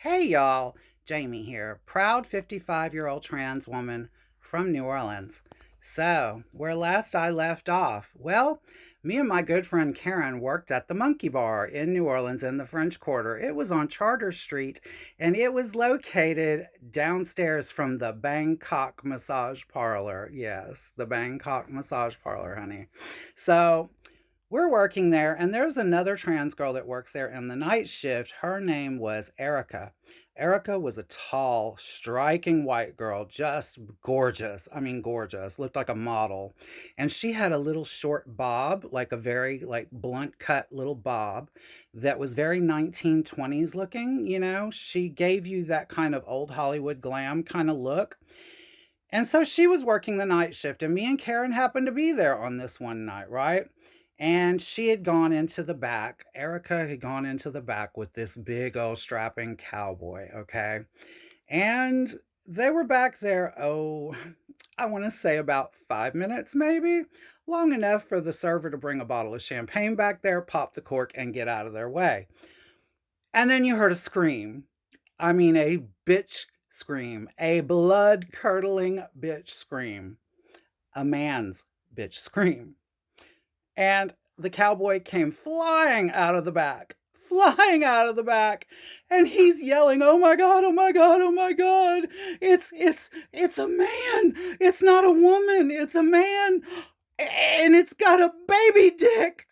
Hey y'all, Jamie here, proud 55-year-old trans woman from New Orleans. So, where last I left off, well, me and my good friend Karen worked at the Monkey Bar in New Orleans in the French Quarter. It was on Charter Street and it was located downstairs from the Bangkok Massage Parlor. Yes, the Bangkok Massage Parlor, honey. So, we're working there, and there's another trans girl that works there in the night shift. Her name was Erica. Erica was a tall, striking white girl, just gorgeous. I mean, gorgeous. Looked like a model. And she had a little short bob, like a very like blunt cut little bob that was very 1920s looking, you know. She gave you that kind of old Hollywood glam kind of look. And so she was working the night shift, and me and Karen happened to be there on this one night, right? And she had gone into the back. Erica had gone into the back with this big old strapping cowboy, okay? And they were back there, oh, I want to say about 5 minutes, maybe, long enough for the server to bring a bottle of champagne back there, pop the cork, and get out of their way. And then you heard a scream. I mean, a bitch scream, a blood curdling bitch scream, a man's bitch scream. And the cowboy came flying out of the back, and he's yelling, "Oh my god, oh my god, oh my god. It's a man. It's not a woman. It's a man and it's got a baby dick."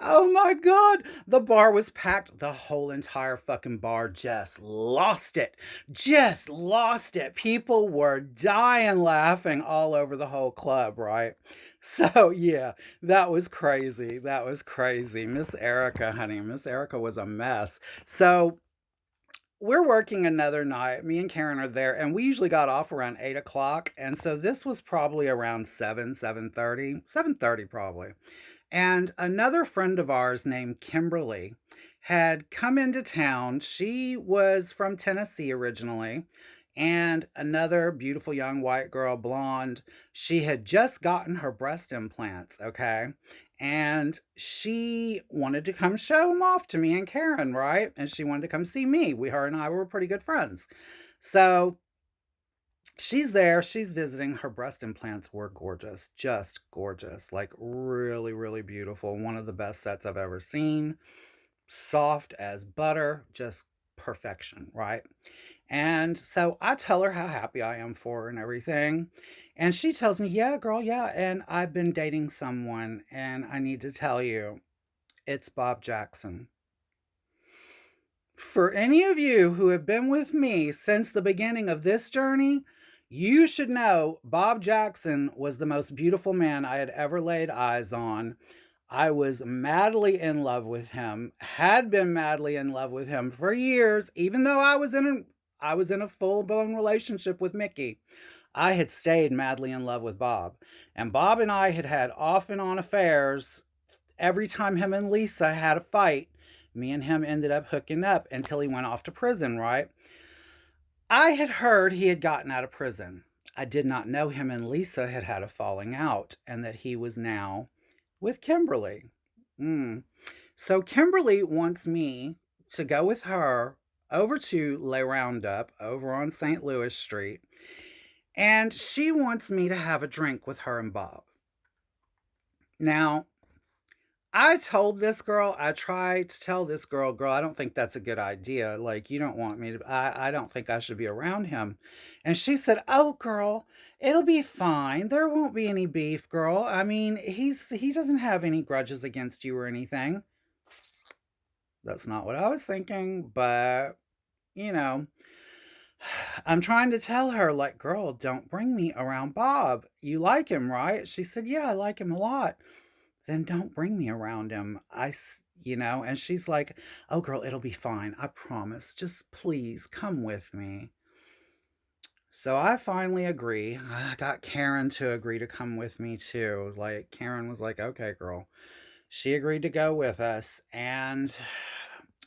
Oh my god. The bar was packed. The whole entire fucking bar just lost it. Just lost it. People were dying laughing all over the whole club, right? So, yeah, that was crazy. That was crazy. Miss Erica, honey, Miss Erica was a mess. So, we're working another night. Me and Karen are there, and we usually got off around 8 o'clock. And so this was probably around 7:30, 7:30 probably. And another friend of ours named Kimberly had come into town. She was from Tennessee originally, and another beautiful young white girl, blonde. She had just gotten her breast implants, okay? And she wanted to come show them off to me and Karen, right? And she wanted to come see me. Her and I were pretty good friends. So she's there, she's visiting. Her breast implants were gorgeous, just gorgeous, like really, really beautiful. One of the best sets I've ever seen. Soft as butter, just perfection, right? And so I tell her how happy I am for her and everything. And she tells me, "Yeah, girl, yeah. And I've been dating someone, and I need to tell you, it's Bob Jackson." For any of you who have been with me since the beginning of this journey, you should know Bob Jackson was the most beautiful man I had ever laid eyes on. I was madly in love with him, had been madly in love with him for years, even though I was in a full-blown relationship with Mickey. I had stayed madly in love with Bob. And Bob and I had had off and on affairs. Every time him and Lisa had a fight, me and him ended up hooking up until he went off to prison, right? I had heard he had gotten out of prison. I did not know him and Lisa had had a falling out and that he was now with Kimberly. Mm. So Kimberly wants me to go with her over to Le Roundup over on St. Louis Street, and she wants me to have a drink with her and Bob. Now, I tried to tell this girl, I don't think that's a good idea. Like, you don't want me to, I don't think I should be around him. And she said, "Oh, girl, it'll be fine. There won't be any beef, girl. I mean, he doesn't have any grudges against you or anything." That's not what I was thinking, but, you know, I'm trying to tell her, like, "Girl, don't bring me around Bob. You like him, right?" She said, "Yeah, I like him a lot." "Then don't bring me around him. And she's like, "Oh, girl, it'll be fine. I promise. Just please come with me." So I finally agree. I got Karen to agree to come with me too. Like, Karen was like, "Okay, girl." She agreed to go with us, and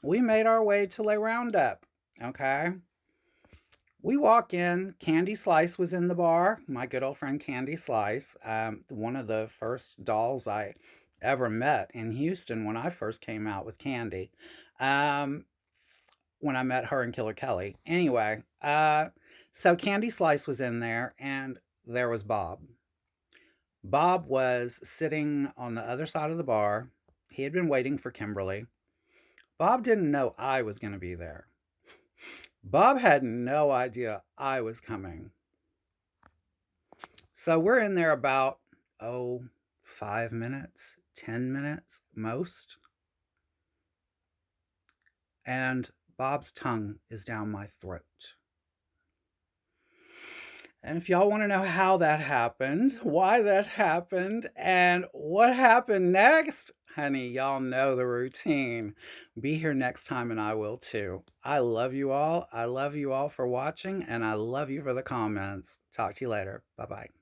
we made our way to Le Roundup. Okay. We walk in. Candy Slice was in the bar. My good old friend Candy Slice, one of the first dolls I ever met in Houston when I first came out with Candy. Um, when I met her and Killer Kelly. Anyway, so Candy Slice was in there, and there was Bob. Bob was sitting on the other side of the bar. He had been waiting for Kimberly. Bob didn't know I was going to be there. Bob had no idea I was coming. So we're in there about, 5 minutes, 10 minutes most. And Bob's tongue is down my throat. And if y'all want to know how that happened, why that happened, and what happened next, honey, y'all know the routine. Be here next time, and I will too. I love you all. I love you all for watching, and I love you for the comments. Talk to you later. Bye bye.